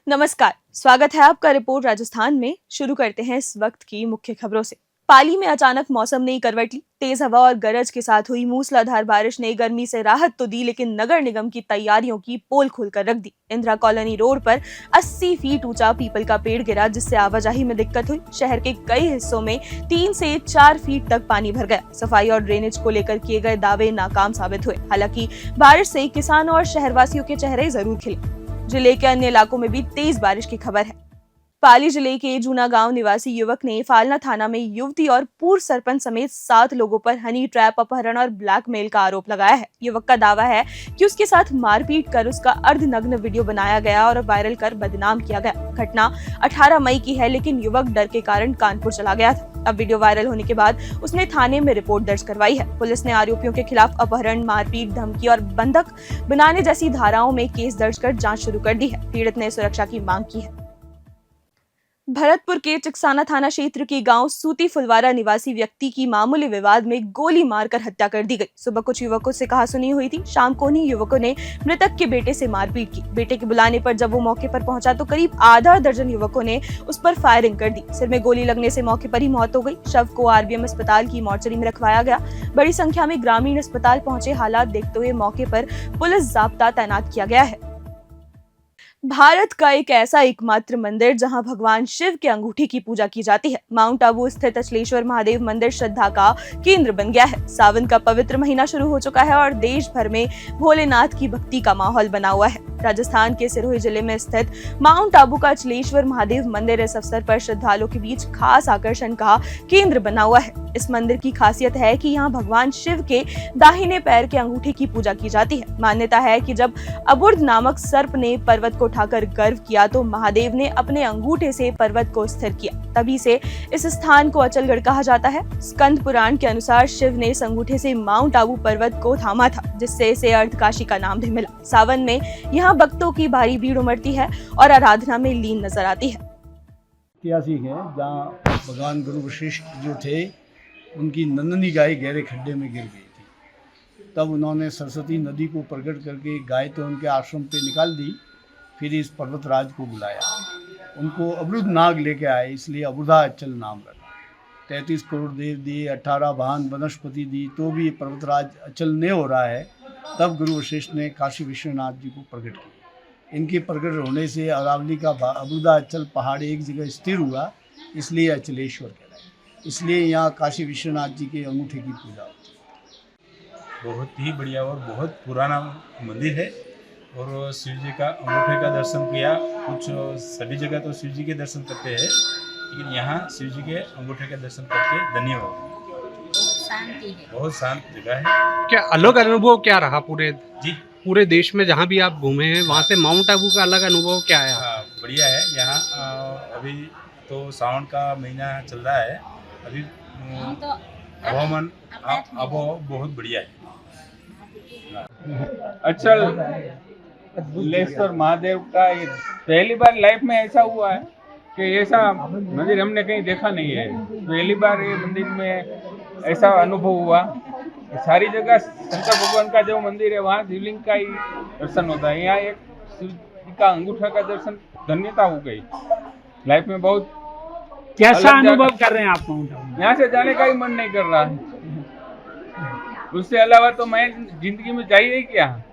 नमस्कार, स्वागत है आपका रिपोर्ट राजस्थान में। शुरू करते हैं इस वक्त की मुख्य खबरों से। पाली में अचानक मौसम ने करवट ली। तेज हवा और गरज के साथ हुई मूसलाधार बारिश ने गर्मी से राहत तो दी, लेकिन नगर निगम की तैयारियों की पोल खोलकर रख दी। इंदिरा कॉलोनी रोड पर 80 फीट ऊंचा पीपल का पेड़ गिरा, जिससे आवाजाही में दिक्कत हुई। शहर के कई हिस्सों में 3 से 4 फीट तक पानी भर गया। सफाई और ड्रेनेज को लेकर किए गए दावे नाकाम साबित हुए। हालांकि बारिश से किसानों और शहरवासियों के चेहरे जरूर खिले। जिले के अन्य इलाकों में भी तेज बारिश की खबर है। पाली जिले के जूना गांव निवासी युवक ने फालना थाना में युवती और पूर्व सरपंच समेत 7 लोगों पर हनी ट्रैप, अपहरण और ब्लैकमेल का आरोप लगाया है। युवक का दावा है कि उसके साथ मारपीट कर उसका अर्धनग्न वीडियो बनाया गया और वायरल कर बदनाम किया गया। घटना 18 मई की है, लेकिन युवक डर के कारण कानपुर चला गया था। अब वीडियो वायरल होने के बाद उसने थाने में रिपोर्ट दर्ज करवाई है। पुलिस ने आरोपियों के खिलाफ अपहरण, मारपीट, धमकी और बंधक बनाने जैसी धाराओं में केस दर्ज कर जांच शुरू कर दी है। पीड़ित ने सुरक्षा की मांग की है। भरतपुर के चिकसाना थाना क्षेत्र के गांव सूती फुलवारा निवासी व्यक्ति की मामूली विवाद में गोली मारकर हत्या कर दी गई। सुबह कुछ युवकों से कहासुनी हुई थी। शाम को उन्हीं युवकों ने मृतक के बेटे से मारपीट की। बेटे के बुलाने पर जब वो मौके पर पहुंचा तो करीब आधा दर्जन युवकों ने उस पर फायरिंग कर दी। सिर में गोली लगने से मौके पर ही मौत हो गई। शव को आरबीएम अस्पताल की मोर्चरी में रखवाया गया। बड़ी संख्या में ग्रामीण अस्पताल पहुंचे। हालात देखते हुए मौके पर पुलिस जाब्ता तैनात किया गया है। भारत का एक ऐसा एकमात्र मंदिर जहां भगवान शिव के अंगूठी की पूजा की जाती है। माउंट आबू स्थित अचलेश्वर महादेव मंदिर श्रद्धा का केंद्र बन गया है। सावन का पवित्र महीना शुरू हो चुका है और देश भर में भोलेनाथ की भक्ति का माहौल बना हुआ है। राजस्थान के सिरोही जिले में स्थित माउंट आबू का अचलेश्वर महादेव मंदिर इस अवसर पर श्रद्धालुओं के बीच खास आकर्षण का केंद्र बना हुआ है। इस मंदिर की खासियत है कि यहाँ भगवान शिव के दाहिने पैर के अंगूठे की पूजा की जाती है। मान्यता है कि जब अबुर्द नामक सर्प ने पर्वत को उठाकर गर्व किया तो महादेव ने अपने अंगूठे से पर्वत को स्थिर किया। तभी से इस स्थान को अचलगढ़ कहा जाता है। स्कंद पुराण के अनुसार शिव ने इस अंगूठे से माउंट आबू पर्वत को थामा था, जिससे इसे अर्धकाशी का नाम भी मिला। सावन में यहाँ भक्तों की भारी भीड़ उमड़ती है और आराधना में लीन नजर आती है। ऐतिहासिक है जहाँ भगवान गुरु वशिष्ठ जो थे उनकी नंदनी गाय गहरे खड्डे में गिर गई थी। तब उन्होंने सरस्वती नदी को प्रकट करके गाय तो उनके आश्रम पे निकाल दी, फिर इस पर्वतराज को बुलाया। उनको अबरुद नाग लेके आए, इसलिए अबुधा अचल नाम रखा। 33 करोड़ देव दिए, 18 वाहन वनस्पति दी, तो भी पर्वतराज अचल नहीं हो रहा है। तब गुरु वशिष्ठ ने काशी विश्वनाथ जी को प्रकट किया। इनके प्रकट होने से अरावली का अबुधा अचल पहाड़ एक जगह स्थिर हुआ, इसलिए अचलेश्वर कहलाया। इसलिए यहाँ काशी विश्वनाथ जी के अंगूठे की पूजा होती है। बहुत ही बढ़िया और बहुत पुराना मंदिर है और शिव जी का अंगूठे का दर्शन किया। कुछ सभी जगह तो शिव जी के दर्शन करते हैं, लेकिन यहाँ शिव जी के अंगूठे का दर्शन करके धन्य हो। शांति है, बहुत शांत जगह है। क्या अलग अनुभव क्या रहा पूरे देश में जहाँ भी आप घूमे हैं, वहाँ से माउंट आबू का अलग अनुभव क्या है? हाँ, बढ़िया है। यहाँ अभी तो सावन का महीना चल रहा है। अभी हवामान बहुत बढ़िया है। अचलेश्वर महादेव का ये पहली बार लाइफ में ऐसा हुआ है कि ऐसा मंदिर हमने कहीं देखा नहीं है। पहली बार ये मंदिर में ऐसा अनुभव हुआ। सारी जगह शंकर भगवान का जो मंदिर है वहाँ शिवलिंग का ही दर्शन होता है। यहाँ एक शिव जी का अंगूठा का दर्शन धन्यता हो गई लाइफ में। बहुत कैसा अनुभव कर रहे हैं आप माउंट आबू? यहाँ से जाने का ही मन नहीं कर रहा है। उससे अलावा तो मैं जिंदगी में चाहिए ही क्या।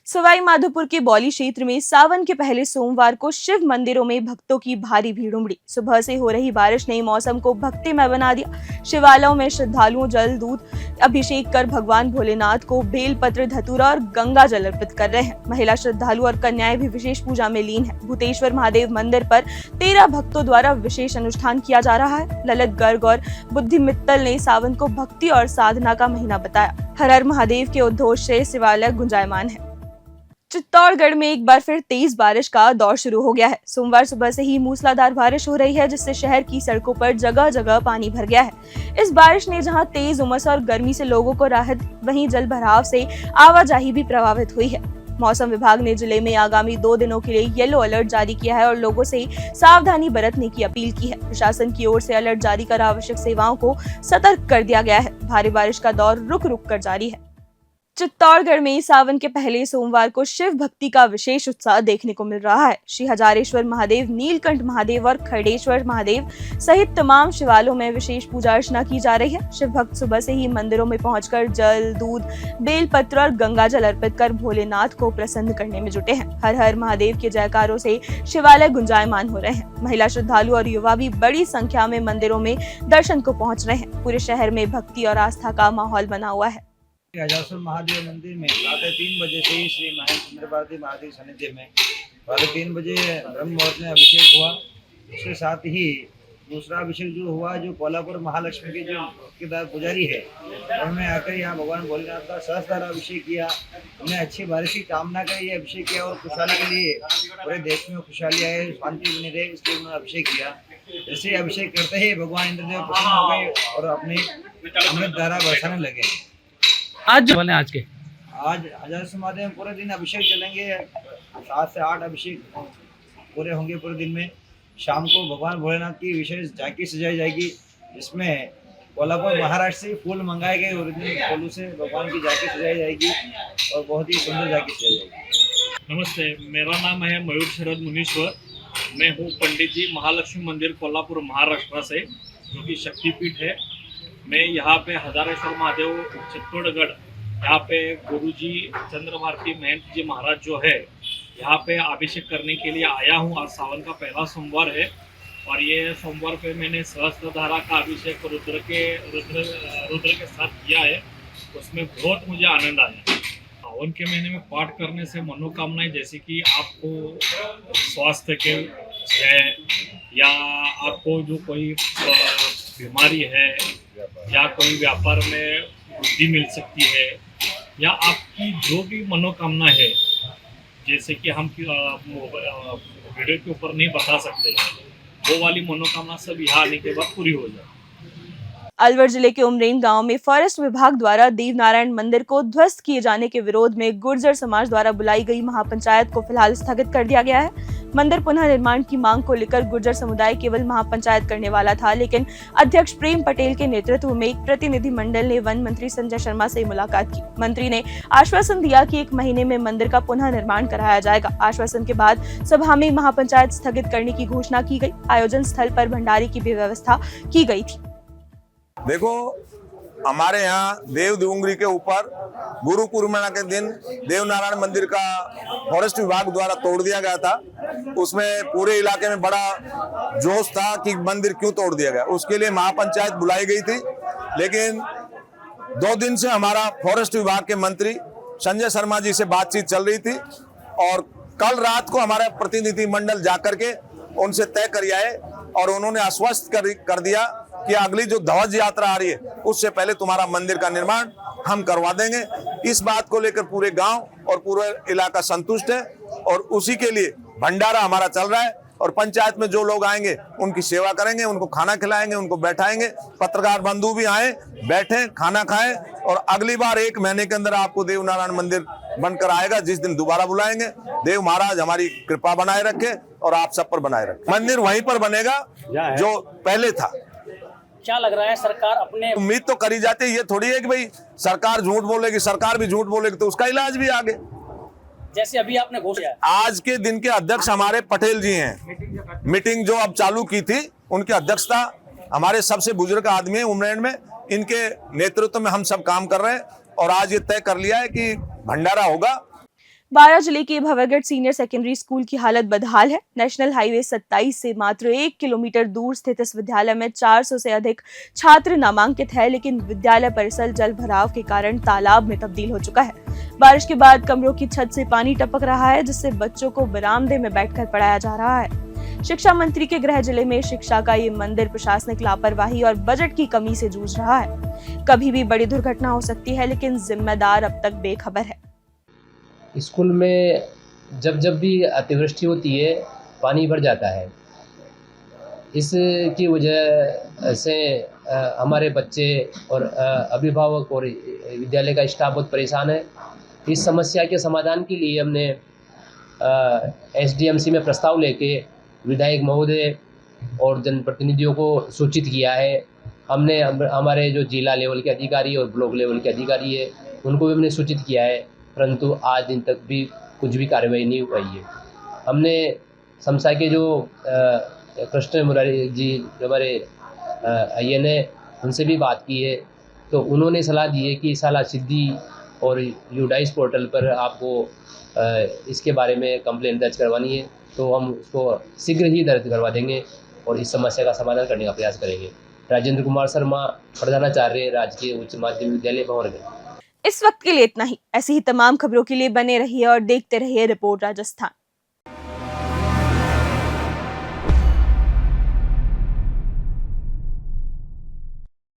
सवाई माधोपुर के बौली क्षेत्र में सावन के पहले सोमवार को शिव मंदिरों में भक्तों की भारी भीड़ उमड़ी। सुबह से हो रही बारिश ने मौसम को भक्तिमय बना दिया। शिवालयों में श्रद्धालुओं जल दूध अभिषेक कर भगवान भोलेनाथ को बेलपत्र, धतूरा और गंगा जल अर्पित कर रहे हैं। महिला श्रद्धालु और कन्याएं भी विशेष पूजा में लीन है। भूतेश्वर महादेव मंदिर पर 13 भक्तों द्वारा विशेष अनुष्ठान किया जा रहा है। ललित गर्ग और बुद्धि मित्तल ने सावन को भक्ति और साधना का महीना बताया। हर हर महादेव के उद्घोष से शिवालय गुंजायमान है। चित्तौड़गढ़ में एक बार फिर तेज बारिश का दौर शुरू हो गया है। सोमवार सुबह से ही मूसलाधार बारिश हो रही है, जिससे शहर की सड़कों पर जगह जगह पानी भर गया है। इस बारिश ने जहां तेज उमस और गर्मी से लोगों को राहत, वहीं जल भराव से आवाजाही भी प्रभावित हुई है। मौसम विभाग ने जिले में आगामी 2 दिनों के लिए येलो अलर्ट जारी किया है और लोगों से सावधानी बरतने की अपील की है। प्रशासन की ओर से अलर्ट जारी कर आवश्यक सेवाओं को सतर्क कर दिया गया है। भारी बारिश का दौर रुक रुक कर जारी है। चित्तौड़गढ़ में सावन के पहले सोमवार को शिव भक्ति का विशेष उत्साह देखने को मिल रहा है। श्री हजारेश्वर महादेव, नीलकंठ महादेव और खरडेश्वर महादेव सहित तमाम शिवालयों में विशेष पूजा अर्चना की जा रही है। शिव भक्त सुबह से ही मंदिरों में पहुंचकर जल, दूध, बेलपत्र और गंगा जल अर्पित कर भोलेनाथ को प्रसन्न करने में जुटे हैं। हर हर महादेव के जयकारों से शिवालय गुंजायमान हो रहे हैं। महिला श्रद्धालु और युवा भी बड़ी संख्या में मंदिरों में दर्शन को पहुंच रहे हैं। पूरे शहर में भक्ति और आस्था का माहौल बना हुआ है। हजारेश्वर महादेव मंदिर में 3:30 बजे से ही श्री महेंद्र भारती महादेव सानिध्य में 3:30 बजे ब्रह्म मुहूर्त में अभिषेक हुआ। उसके साथ ही दूसरा अभिषेक जो हुआ, जो कोल्हापुर महालक्ष्मी के जो केदार पुजारी है, उन्होंने आकर यहाँ भगवान भोलेनाथ का सहस्त्र अभिषेक किया। उन्हें अच्छी बारिश की कामना कर ये अभिषेक किया और खुशहाली के लिए पूरे देश में खुशहाली आए, शांति बनी रहे, इसलिए उन्होंने अभिषेक किया। जैसे अभिषेक करते ही भगवान इंद्रदेव प्रसन्न हो गए और अपने अमृत धारा बरसाने लगे। आज के आज हजारेश्वर महादेव में पूरे दिन अभिषेक चलेंगे। 7 से 8 अभिषेक पूरे होंगे पूरे दिन में। शाम को भगवान भोलेनाथ की विशेष झांकी सजाई जाएगी, जिसमें कोल्हापुर महाराष्ट्र से फूल मंगाए गए ओरिजिनल फूलों से भगवान की झांकी सजाई जाएगी और बहुत ही सुंदर झांकी सजाई जाएगी। नमस्ते, मेरा नाम है मयूर शरद मुनीश्वर। मैं हूँ पंडित जी, महालक्ष्मी मंदिर कोल्हापुर महाराष्ट्र से, जो कि शक्तिपीठ है। मैं यहाँ पे हजारेश्वर महादेव चित्तौड़गढ़, यहाँ पे गुरुजी चंद्र भारती महंत जी महाराज जो है, यहाँ पे अभिषेक करने के लिए आया हूँ। आज सावन का पहला सोमवार है और ये सोमवार पे मैंने सहस्त्रधारा का अभिषेक रुद्र के साथ किया है। उसमें बहुत मुझे आनंद आया। सावन के महीने में पाठ करने से मनोकामनाएं, जैसे कि आपको स्वास्थ्य के है या आपको जो कोई बीमारी है या कोई व्यापार में वृद्धि मिल सकती है, या आपकी जो भी मनोकामना है, जैसे कि हम वीडियो के ऊपर नहीं बता सकते, वो वाली मनोकामना सब यहाँ आने के बाद पूरी हो जाए। अलवर जिले के उमरेन गांव में फॉरेस्ट विभाग द्वारा देवनारायण मंदिर को ध्वस्त किए जाने के विरोध में गुर्जर समाज द्वारा बुलाई गई महापंचायत को फिलहाल स्थगित कर दिया गया है। मंदिर पुनः निर्माण की मांग को लेकर गुर्जर समुदाय केवल महापंचायत करने वाला था, लेकिन अध्यक्ष प्रेम पटेल के नेतृत्व में एक प्रतिनिधि मंडल ने वन मंत्री संजय शर्मा से मुलाकात की। मंत्री ने आश्वासन दिया कि 1 महीने में मंदिर का पुनः निर्माण कराया जाएगा। आश्वासन के बाद सभा में महापंचायत स्थगित करने की घोषणा की गई। आयोजन स्थल पर भंडारे की भी व्यवस्था की गई थी। देखो, हमारे यहाँ देव डूंगरी के ऊपर गुरु पूर्णिमा के दिन देवनारायण मंदिर का फॉरेस्ट विभाग द्वारा तोड़ दिया गया था। उसमें पूरे इलाके में बड़ा जोश था कि मंदिर क्यों तोड़ दिया गया। उसके लिए महापंचायत बुलाई गई थी, लेकिन 2 दिन से हमारा फॉरेस्ट विभाग के मंत्री संजय शर्मा जी से बातचीत चल रही थी और कल रात को हमारा प्रतिनिधि मंडल जाकर के उनसे तय कर आए और उन्होंने आश्वस्त कर दिया कि अगली जो ध्वज यात्रा आ रही है उससे पहले तुम्हारा मंदिर का निर्माण हम करवा देंगे। इस बात को लेकर पूरे गांव और पूरा इलाका संतुष्ट है और उसी के लिए भंडारा हमारा चल रहा है और पंचायत में जो लोग आएंगे उनकी सेवा करेंगे, उनको खाना खिलाएंगे, उनको बैठाएंगे। पत्रकार बंधु भी आए, बैठे, खाना खाएं और अगली बार 1 महीने के अंदर आपको देवनारायण मंदिर बनकर आएगा, जिस दिन दोबारा बुलाएंगे। देव महाराज हमारी कृपा बनाए रखे और आप सब पर बनाए रखे। मंदिर वहीं पर बनेगा जो पहले था। क्या लग रहा है, सरकार अपने उम्मीद तो करी जाती है, ये थोड़ी है कि भाई सरकार झूठ बोलेगी, सरकार भी झूठ बोलेगी तो उसका इलाज भी आगे। जैसे अभी आपने घोषणा, आज के दिन के अध्यक्ष हमारे पटेल जी हैं। मीटिंग जो अब चालू की थी उनकी अध्यक्षता हमारे सबसे बुजुर्ग आदमी है उमरेन में, इनके नेतृत्व में हम सब काम कर रहे हैं और आज ये तय कर लिया है कि भंडारा होगा। बारां जिले के भंवरगढ़ सीनियर सेकेंडरी स्कूल की हालत बदहाल है। नेशनल हाईवे 27 से मात्र 1 किलोमीटर दूर स्थित इस विद्यालय में 400 से अधिक छात्र नामांकित है, लेकिन विद्यालय परिसर जल भराव के कारण तालाब में तब्दील हो चुका है। बारिश के बाद कमरों की छत से पानी टपक रहा है, जिससे बच्चों को बरामदे में बैठकर पढ़ाया जा रहा है। शिक्षा मंत्री के गृह जिले में शिक्षा का ये मंदिर प्रशासनिक लापरवाही और बजट की कमी से जूझ रहा है। कभी भी बड़ी दुर्घटना हो सकती है, लेकिन जिम्मेदार अब तक बेखबर है। स्कूल में जब भी अतिवृष्टि होती है पानी भर जाता है। इसकी वजह से हमारे बच्चे और अभिभावक और विद्यालय का स्टाफ बहुत परेशान है। इस समस्या के समाधान के लिए हमने SDMC में प्रस्ताव लेके विधायक महोदय और जनप्रतिनिधियों को सूचित किया है। हमने हमारे जो जिला लेवल के अधिकारी और ब्लॉक लेवल के अधिकारी है उनको भी हमने सूचित किया है, परंतु आज दिन तक भी कुछ भी कार्रवाई नहीं हो पाई है। हमने समसा के जो कृष्ण मुरारी जी जो हमारे IN है, उनसे भी बात की है, तो उन्होंने सलाह दी है कि साला सिद्धि और यूडाइस पोर्टल पर आपको इसके बारे में कंप्लेंट दर्ज करवानी है, तो हम उसको शीघ्र ही दर्ज करवा देंगे और इस समस्या का समाधान करने का प्रयास करेंगे। राजेंद्र कुमार शर्मा, प्रधानाचार्य, राजकीय उच्च माध्यमिक विद्यालय भंवरगढ़। इस वक्त के लिए इतना ही। ऐसी ही तमाम खबरों के लिए बने रहिए और देखते रहिए रिपोर्ट राजस्थान।